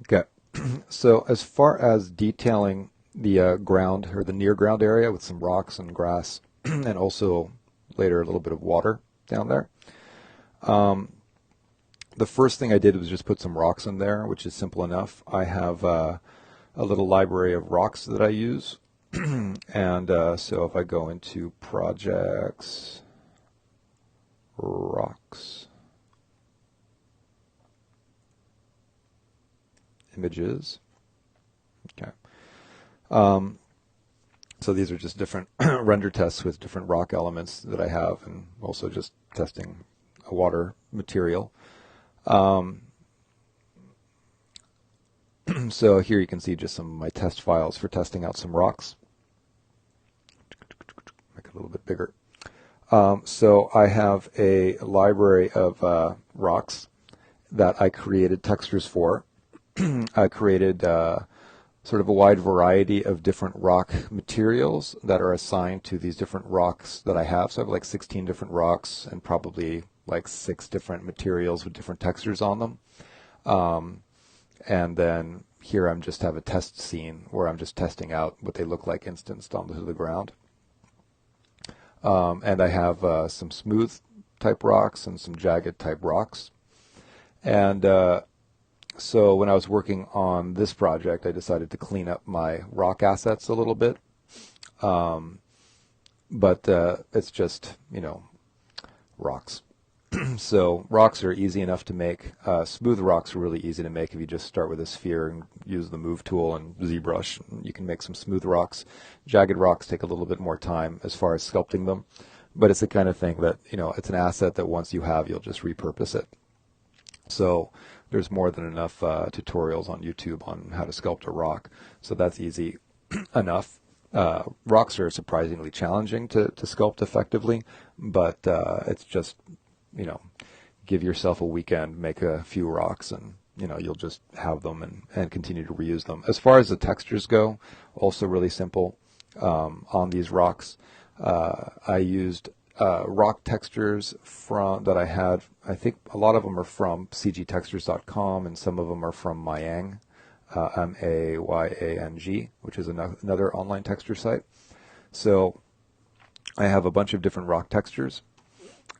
Okay. So as far as detailing the ground or the near ground area with some rocks and grass and also later a little bit of water down there, um, the first thing I did was just put some rocks in there, which is simple enough. I have a little library of rocks that I use. And so if I go into projects, rocks, images, okay. Um, so these are just different render tests with different rock elements that I have, and also just testing a water material. Um, so here you can see just some of my test files for testing out some rocks. Make it a little bit bigger. So I have a library of rocks that I created textures for. I created sort of a wide variety of different rock materials that are assigned to these different rocks that I have. So I have like 16 different rocks and probably like 6 different materials with different textures on them. And then here I'm just have a test scene where I'm just testing out what they look like instanced onto the ground. And I have some smooth type rocks and some jagged type rocks. And so when I was working on this project, I decided to clean up my rock assets a little bit. But it's just, rocks. So rocks are easy enough to make. Smooth rocks are really easy to make if you just start with a sphere and use the move tool and ZBrush. You can make some smooth rocks. Jagged rocks take a little bit more time as far as sculpting them, but it's the kind of thing that, it's an asset that once you have, you'll just repurpose it. So there's more than enough tutorials on YouTube on how to sculpt a rock, so that's easy enough. Rocks are surprisingly challenging to sculpt effectively, but it's just, give yourself a weekend, make a few rocks, and you'll just have them and continue to reuse them. As far as the textures go, also really simple. On these rocks, I used rock textures from that I had. I think a lot of them are from cgtextures.com, and some of them are from Mayang, Mayang, which is another online texture site. So I have a bunch of different rock textures.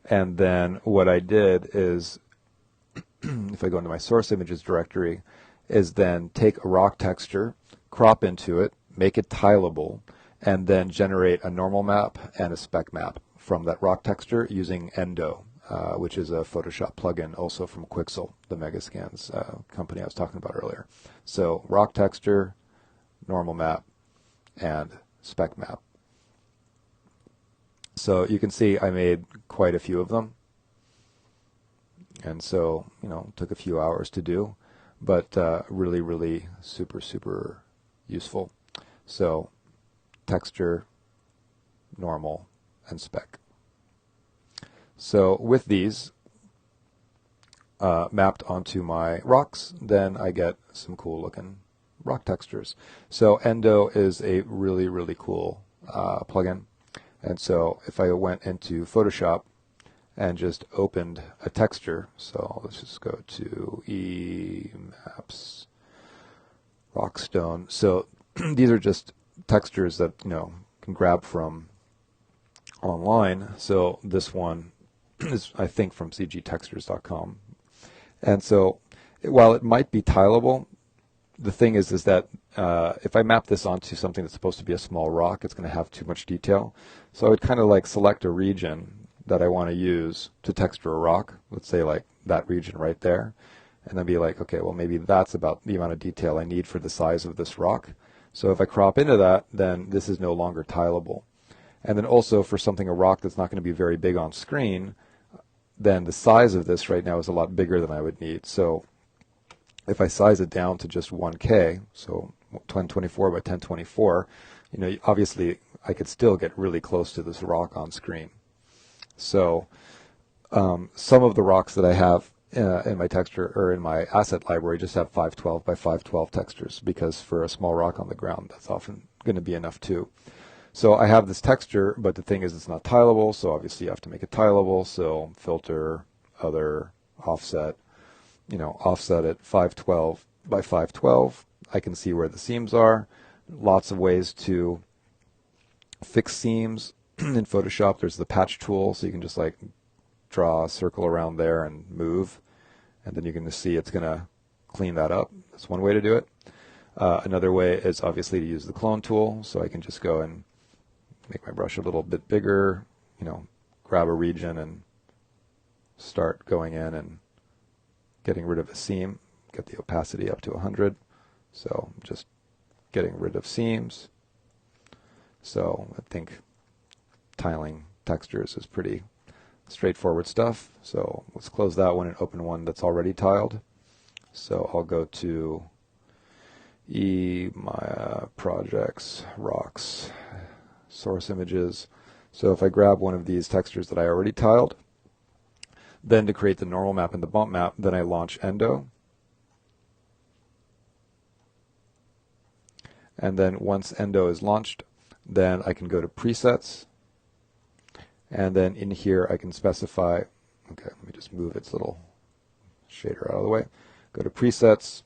And then what I did is, if I go into my source images directory, is then take a rock texture, crop into it, make it tileable, and then generate a normal map and a spec map from that rock texture using Endo, which is a Photoshop plugin also from Quixel, the Megascans company I was talking about earlier. So rock texture, normal map, and spec map. So you can see I made quite a few of them. And so, it took a few hours to do, but really, really super, super useful. So texture, normal, and spec. So with these mapped onto my rocks, then I get some cool looking rock textures. So Endo is a really, really cool plugin. And so if I went into Photoshop and just opened a texture, so let's just go to Emaps, Rockstone. So these are just textures that, can grab from online. So this one is, I think, from cgtextures.com. And so while it might be tileable, the thing is that if I map this onto something that's supposed to be a small rock, it's going to have too much detail. So I would kind of like select a region that I want to use to texture a rock. Let's say like that region right there. And then be like, okay, well maybe that's about the amount of detail I need for the size of this rock. So if I crop into that, then this is no longer tileable. And then also for something, a rock that's not going to be very big on screen, then the size of this right now is a lot bigger than I would need. So if I size it down to just 1K, so 1024 by 1024, obviously I could still get really close to this rock on screen. So some of the rocks that I have in my texture or in my asset library just have 512 by 512 textures, because for a small rock on the ground, that's often going to be enough too. So I have this texture, but the thing is it's not tileable, so obviously you have to make it tileable. So filter, other, offset, offset at 512, by 512. I can see where the seams are. Lots of ways to fix seams in Photoshop. There's the patch tool, so you can just like draw a circle around there and move, and then you can see it's going to clean that up. That's one way to do it. Another way is obviously to use the clone tool, so I can just go and make my brush a little bit bigger, grab a region and start going in and getting rid of a seam, get the opacity up to 100. So just getting rid of seams. So I think tiling textures is pretty straightforward stuff. So let's close that one and open one that's already tiled. So I'll go to Maya projects, rocks, source images. So if I grab one of these textures that I already tiled, then to create the normal map and the bump map, then I launch Endo. And then once Endo is launched, then I can go to presets. And then in here I can specify, okay, let me just move its little shader out of the way. Go to presets.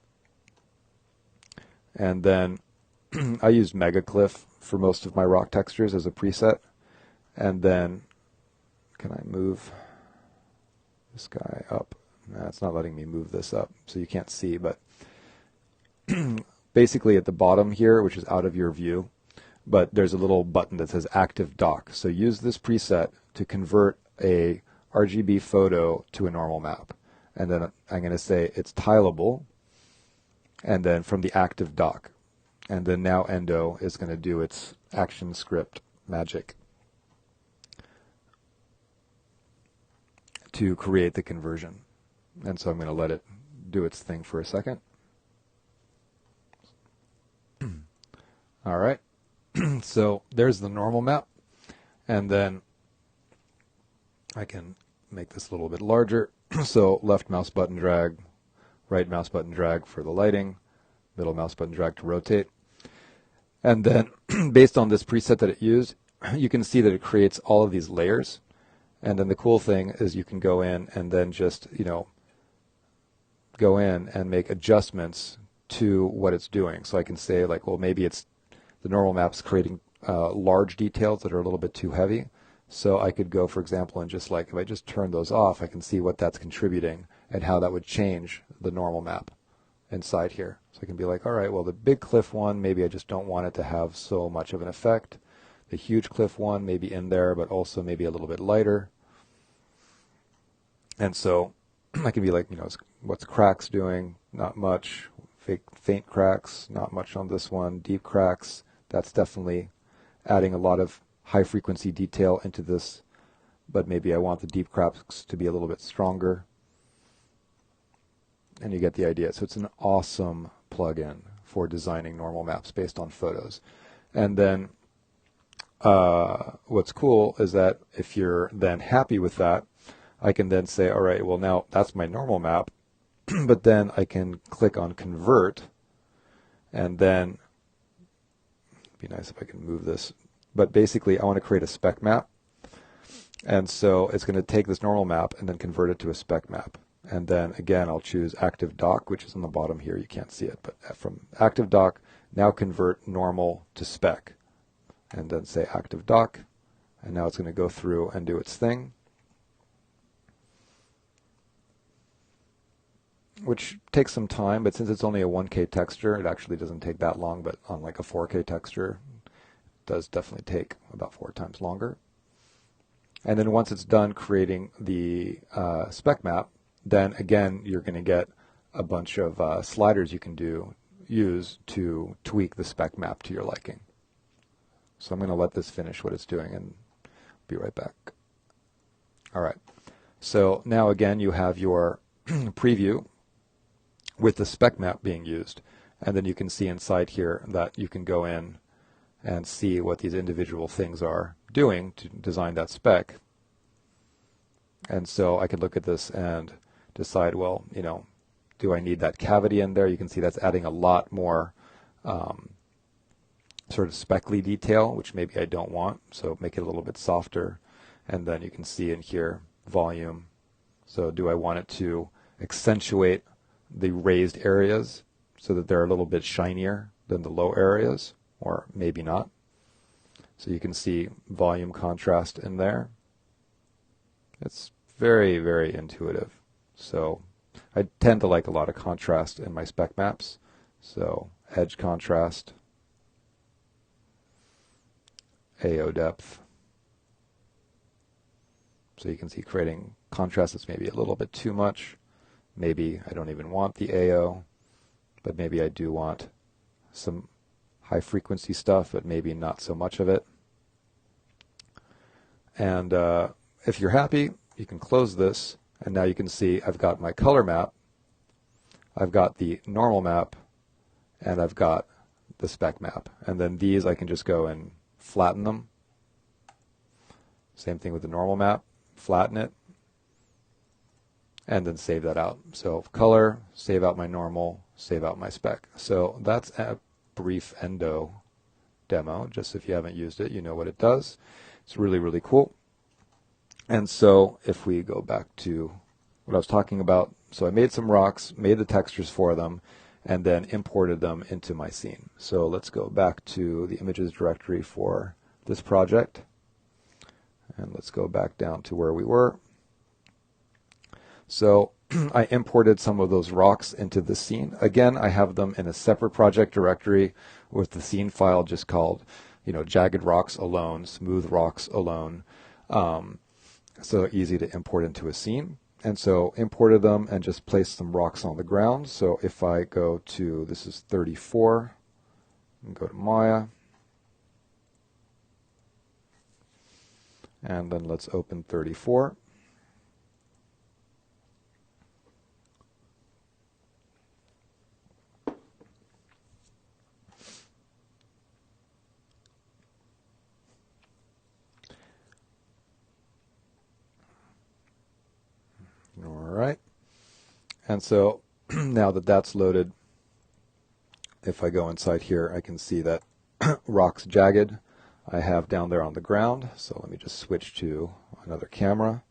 And then I use Megacliff for most of my rock textures as a preset. And then can I move this guy up? Nah, it's not letting me move this up, so you can't see, but basically at the bottom here, which is out of your view, but there's a little button that says Active Dock. So use this preset to convert a RGB photo to a normal map. And then I'm going to say it's tileable, and then from the Active Dock. And then now Endo is going to do its action script magic to create the conversion. And so I'm going to let it do its thing for a second. All right. So there's the normal map. And then I can make this a little bit larger. So left mouse button drag, right mouse button drag for the lighting, middle mouse button drag to rotate. And then based on this preset that it used, you can see that it creates all of these layers. And then the cool thing is you can go in and then just, go in and make adjustments to what it's doing. So I can say like, well, maybe it's the normal map's creating large details that are a little bit too heavy. So I could go, for example, and just like, if I just turn those off, I can see what that's contributing and how that would change the normal map inside here. So I can be like, all right, well, the big cliff one, maybe I just don't want it to have so much of an effect. The huge cliff one, maybe in there, but also maybe a little bit lighter. And so I can be like, what's cracks doing? Not much. Faint cracks, not much on this one. Deep cracks, that's definitely adding a lot of high frequency detail into this, but maybe I want the deep cracks to be a little bit stronger. And you get the idea. So it's an awesome plugin for designing normal maps based on photos. And then what's cool is that if you're then happy with that, I can then say, all right, well, now that's my normal map, but then I can click on convert, and then it'd be nice if I can move this. But basically, I want to create a spec map. And so it's going to take this normal map and then convert it to a spec map. And then again, I'll choose Active Dock, which is on the bottom here. You can't see it, but from Active Dock, now convert normal to spec. And then say Active Dock. And now it's going to go through and do its thing, which takes some time, but since it's only a 1K texture, it actually doesn't take that long, but on like a 4K texture, it does definitely take about 4 times longer. And then once it's done creating the spec map, then again, you're going to get a bunch of sliders you can use to tweak the spec map to your liking. So I'm going to let this finish what it's doing and be right back. All right. So now again, you have your preview with the spec map being used. And then you can see inside here that you can go in and see what these individual things are doing to design that spec. And so I could look at this and decide, well, do I need that cavity in there? You can see that's adding a lot more sort of speckly detail, which maybe I don't want. So make it a little bit softer. And then you can see in here volume. So do I want it to accentuate the raised areas so that they're a little bit shinier than the low areas, or maybe not. So you can see volume contrast in there. It's very, very intuitive. So I tend to like a lot of contrast in my spec maps. So edge contrast, AO depth. So you can see creating contrast that's maybe a little bit too much. Maybe I don't even want the AO, but maybe I do want some high frequency stuff, but maybe not so much of it. And if you're happy, you can close this, and now you can see I've got my color map, I've got the normal map, and I've got the spec map. And then these I can just go and flatten them. Same thing with the normal map, flatten it, and then save that out. So color, save out my normal, save out my spec. So that's a brief endo demo. Just if you haven't used it, you know what it does. It's really, really cool. And so if we go back to what I was talking about, so I made some rocks, made the textures for them, and then imported them into my scene. So let's go back to the images directory for this project. And let's go back down to where we were. So I imported some of those rocks into the scene. Again, I have them in a separate project directory with the scene file just called, jagged rocks alone, smooth rocks alone. So easy to import into a scene. And so imported them and just placed some rocks on the ground. So if I go to, this is 34, and go to Maya. And then let's open 34. All right. And so now that that's loaded, if I go inside here, I can see that rocks jagged I have down there on the ground. So let me just switch to another camera.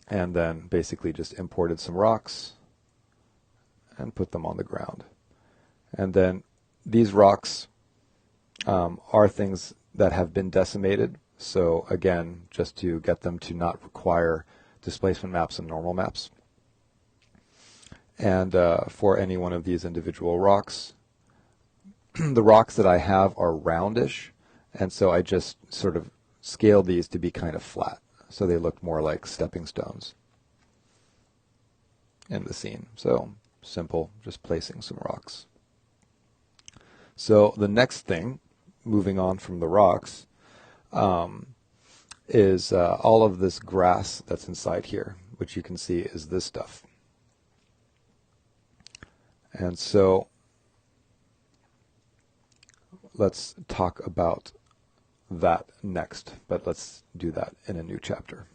And then basically just imported some rocks and put them on the ground. And then these rocks are things that have been decimated. So again, just to get them to not require displacement maps and normal maps. And for any one of these individual rocks, the rocks that I have are roundish, and so I just sort of scaled these to be kind of flat, so they look more like stepping stones in the scene. So simple, just placing some rocks. So the next thing, moving on from the rocks, is all of this grass that's inside here, which you can see is this stuff. And so let's talk about that next, but let's do that in a new chapter.